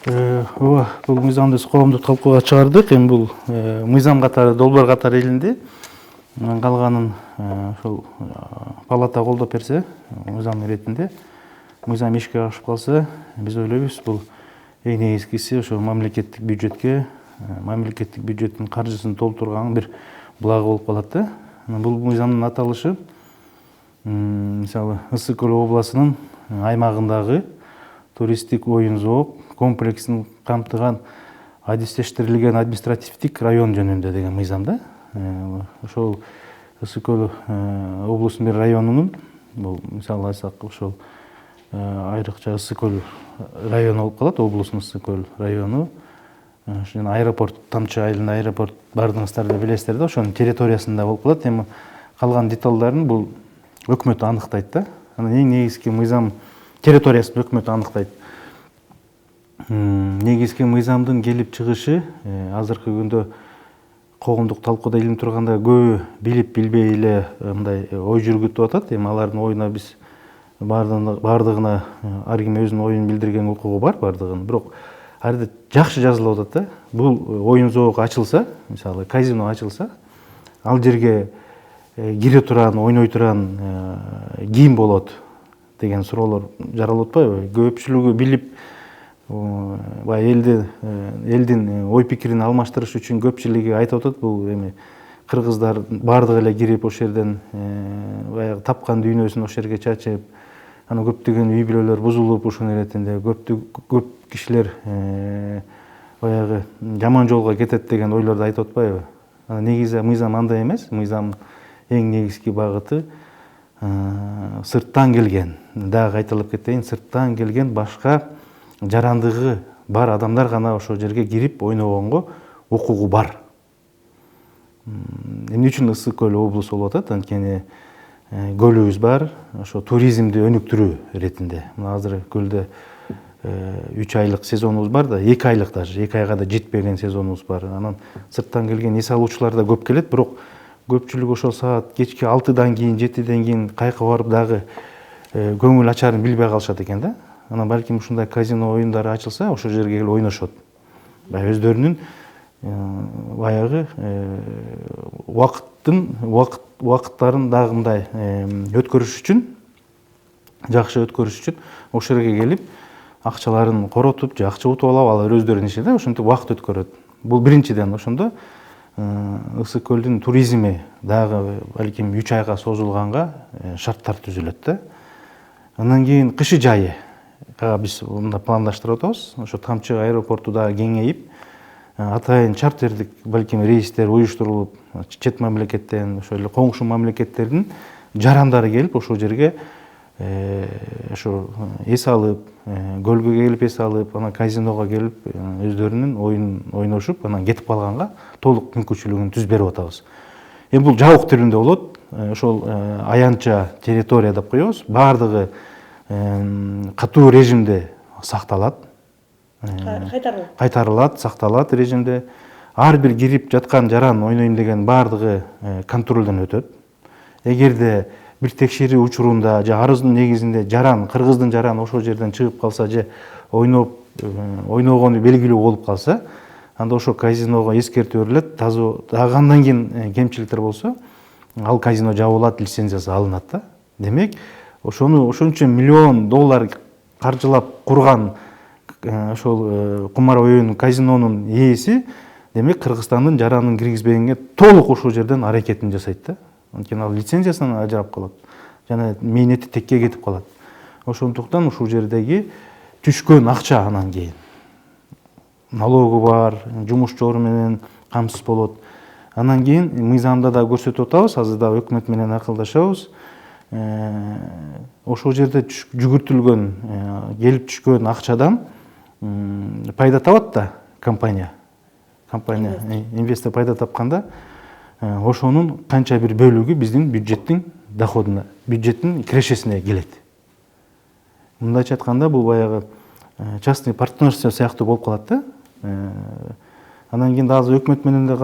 Ооба, бул мыйзамды коомдук талкууга чыгардык. Эми бул мыйзам катары, долбоор катары илинди. Калганын ошол палата колдоп берсе, мыйзам иретинде, мыйзам ишке ашып калса, биз ойлойбуз, бул эң негизгиси ошо мамлекеттик бюджетке, мамлекеттик бюджеттин каржысын толтурганын бир булагы болуп калат да. Бул мыйзамдын аталышы мисалы Ысык Көл областынын аймагындагы туристтик оюн-зоок комплексин камтыган адистештирилген административдик район жөнүндө деген мыйзамда. Ошол Ысык Көл облустунун бир районунун, бул мисалы айтсак ошол айрыкча Ысык Көл району болуп калат, облустун Ысык Көл району. Ошол аэропорт, Тамчы айылында аэропорт бардыгыңыздар да билесиздер да, ошонун территориясында болуп калат. Эми калган деталдарын бул өкмөт аныктайт да. Анан эң негизги мыйзам территориясын өкмөт аныктайт. Негизги мыйзамдын келип чыгышы азыркы күндө коомдук талкууда илинип турганда көбү билип билбей эле мындай ой жүргүтүп атат. Эми алардын оюна биз бардыгына ар ким өзүнүн оюн билдирген укугу бар бардыгын. Бирок ар жерде жакшы жазылып атат да. Бул оюн-зоок ачылса, мисалы казино ачылса, ал жерге кире туран, ойной туран ким болот деген суроолор жаралып атпайбы? Көпчүлүгү билип баягы элдин ой пикирин алмаштырыш үчүн көпчүлүгү айтып атат, бул эми кыргыздар бардыгы эле кирип ошол жерден баягы тапкан дүйнөсүн ошол жерге чачып, анан көптөгөн үй бүлөлөр бузулуп ушунун иретинде көп кишилер баягы жаман жолго кетет деген ойлорду айтып атпайбы? Анан негизи мыйзам андай эмес. Мыйзам эң негизги багыты сырттан келген, дагы кайталап кетейин, сырттан келген башка жарандыгы бар адамдар гана ошол жерге кирип ойногонго укугу бар. Эмне үчүн Ысык Көл облус болуп атат? Анткени көлүбүз бар, ошо туризмди өнүктүрүү иретинде. Мына азыр көлдө 3 айлык сезонубуз бар да, 2 айлык даже, 2 айга да жетпеген сезонубуз бар. Анан сырттан келген эс алуучулар да көп келет, бирок көпчүлүк ошол саат кечки 6-дан кийин, 7-ден кийин кайка барып дагы көңүл ачарын билбей калышат экен да. Анан балким ушундай казино оюндары ачылса, ошол жерге келип ойношот. Баягы өздөрүнүн баягы убакыттарын дагы мындай өткөрүш үчүн, жакшы өткөрүш үчүн ошол жерге келип акчаларын коротуп, же акча утуп алып, алар өздөрүнүн ишинде ошентип убакыт өткөрөт. Бул биринчиден. Ошондо Ысык Көлдүн туризми дагы балким 3 айга созулганга шарттар түзүлөт да. Андан кийин кышы жайы биз мында пландаштырып атабыз. Ошо Тамчы аэропорту дагы кеңейип, атайын чартердик балким рейстер уюштурулуп, чет мамлекеттен, ошол эле коңшу мамлекеттердин жарандары келип ошол жерге ошо эс алып, көлгө келип эс алып, анан казиного келип өздөрүнүн оюн ойношуп, анан кетип калганга толук мүмкүнчүлүгүн түзүп берип атабыз. Эми бул жабык түрүндө болот. Ошол аянтча территория деп коебуз. Бардыгы катуу режимде сакталат. Кайтарылат, сакталат режимде. Ар бир кирип жаткан жаран, ойнойм деген бардыгы контролдон өтөт. Эгерде бир текшерүү учурунда же арыздын негизинде жаран, кыргыздын жараны ошол жерден чыгып калса же ойногону белгилүү болуп калса, анда ошо казиного эскертүү берилет. Дагы андан кийин кемчиликтер болсо, ал казино жабылат, лицензиясы алынат да. Демек, ошончо миллион доллар каржылап курган ошол кумар оюн казинонун ээси, демек Кыргызстандын жаранын киргизбегенге толук ошол жерден аракетин жасайт да. Анткени ал лицензиясынан ажырап калат. Жана мээнети текке кетип калат. Ошондуктан ушул жердеги түшкөн акча анан кийин налогу бар, жумушчору менен камсыз болот. Анан кийин мыйзамда да көрсөтүп атабыз, азыр да өкмөт менен акылдашабыз. Ошол жерде жүгүртүлгөн, келип түшкөн акчадан пайда табат да компания. Инвестор пайда тапканда ошонун канча бир бөлүгү биздин бюджеттин доходуна, бюджеттин кирешесине келет. Мындайча айтканда, бул баягы частный партнерство сыяктуу болуп калат да. Анан кийин дагы өкмөт менен да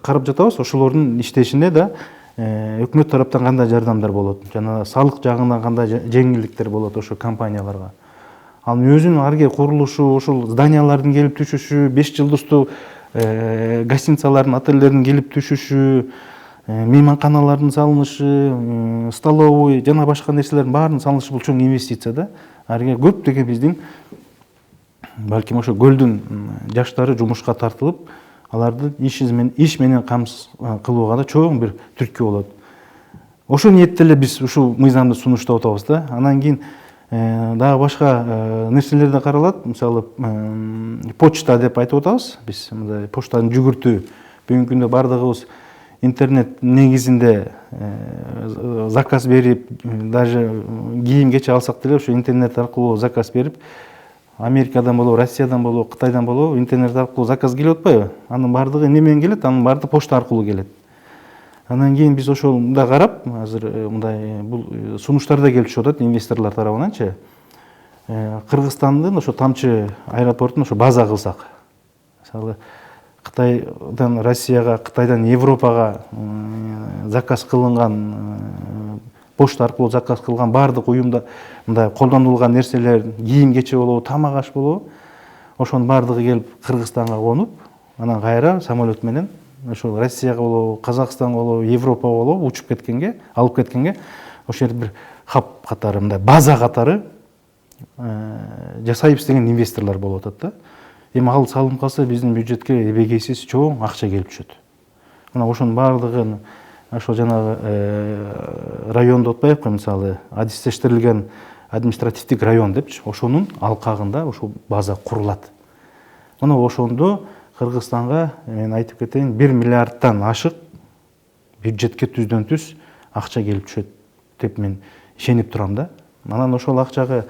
карап жатабыз. Ошолордун иштешине да өкмөт тараптан кандай жардамдар болот, жана салык жагынан кандай жеңилдиктер болот ошо компанияларга. Ал өзүнүн арги курулушу, ушул зданиялардын келип түшүшү, 5 жылдыштуу гостиницалардын, отелдердин келип түшүшү, мейманканалардын салынышы, столовый жана башка нерселердин баарынын салынышы бул чоң инвестиция да. Арги көптөгөн биздин балким ошо көлдүн жаштары жумушка тартылып, аларды иш менен камсыз кылууга да чоң бир түрткү болот. Ошол ниетте эле биз ушул мыйзамды сунуштап атабыз да. Анан кийин дагы башка нерселер да каралат. Мисалы, почта деп айтып атабыз. Биз мындай почтанын жүгүртүү бүгүнкү күндө бардыгыбыз интернет негизинде заказ берип, даже кийим кече алсак деле ошо интернет аркылуу заказ берип, Америкадан болобу, Россиядан болобу, Кытайдан болобу интернет аркылуу заказ келип атпайбы? Анын бардыгы эмне менен келет? Анын бардыгы почта аркылуу келет. Андан кийин биз ошол мындай карап, азыр мындай бул сунуштар да келип чыгып атат инвесторлор тарабынан. Кыргызстандын ошо Тамчы аэропортун ошо база кылсак. Мисалы, Кытайдан Россияга, Кытайдан Европага заказ кылынган, почта аркылуу заказ кылган бардык уюмда мындай колдонулган нерселер, кийим кече болобу, тамак аш болобу, ошонун бардыгы келип Кыргызстанга конуп, анан кайра самолет менен ошол Россияга болобу, Казакстанга болобу, Европага болобу учуп кеткенге, алып кеткенге, ошол жерде бир хаб катары, мындай база катары жасайбыз деген инвесторлор болуп атат да. Эми ал салынып калса биздин бюджетке эбегейсиз чоң акча келип түшөт. Мына ошонун бардыгын ошол жанагы район деп атпайбызбы, мисалы, адистештирилген административдик район депчи, ошонун алкагында ошол база курулат. Мына ошондо Кыргызстанга мен айтып кетейин, 1 миллиардтан ашык бюджетке түздөн түз акча келип түшөт деп мен ишенип турам да. Анан ошол акчага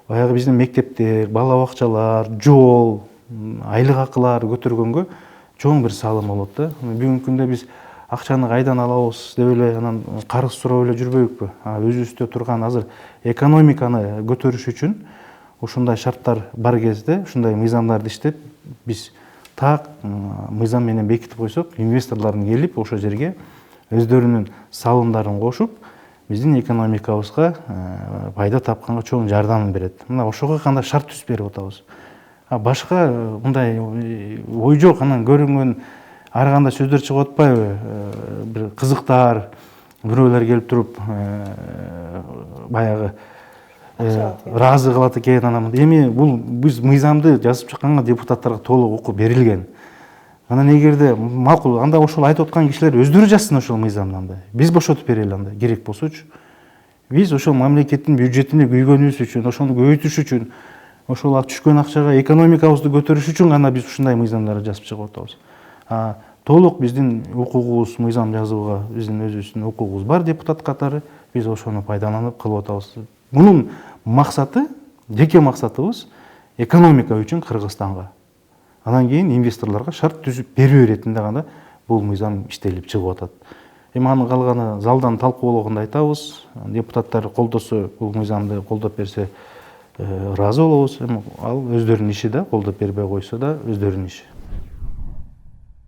баягы биздин мектептер, бала бакчалар, жол, айлык акылар көтөргөнгө чоң бир салым болот да. Бүгүнкү күндө биз акчаны кайдан алабыз деп эле анан карыз сурап эле жүрбөйбүкпү? Өзүбүздө турган азыр экономиканы көтөрүш үчүн ушундай шарттар бар кезде, ушундай мыйзамдарды иштеп, биз так мыйзам менен бекитип койсок, инвесторлордун келип ошол жерге өздөрүнүн салымдарын кошуп, биздин экономикабызга пайда тапканга чоң жардамын берет. Мына ошого кандай шарт түзүп берип атабыз. Башка мындай ой жок, анан көрүнгөн ар кандай сөздөр чыгып атпайбы? Бир кызыктар, бирөөлөр келип туруп баягы ыраазы кылат экен. Анан эми бул биз мыйзамды жазып чыкканга депутаттарга толук укуп берилген. Анан эгерде макул, анда ошол айтып аткан кишилер өздөрү жазсын ошол мыйзамды анда. Биз бошотуп берели анда, керек болсочу. Биз ошол мамлекеттин бюджетине күйгөнүбүз үчүн, ошону көбөйтүш үчүн, ошол түшкөн акчага экономикабызды көтөрүш үчүн гана биз ушундай мыйзамдарды жазып чыгып атабыз. Толук биздин укугубуз, мыйзам жазууга биздин өзүбүздүн укугубуз бар депутат катары, биз ошону пайдаланып кылып атабыз. Мунун максаты, жеке максатыбыз экономика үчүн Кыргызстанга. Анан кийин инвесторлорго шарт түзүп берүү иретинде гана бул мыйзам иштелип чыгып атат. Эми анын калганы залдан талкуулогунда айтабыз. Депутаттар колдосо, бул мыйзамды колдоп берсе ыраазы болобуз. Эми ал өздөрүнүн иши да, колдоп бербей койсо да өздөрүнүн иши.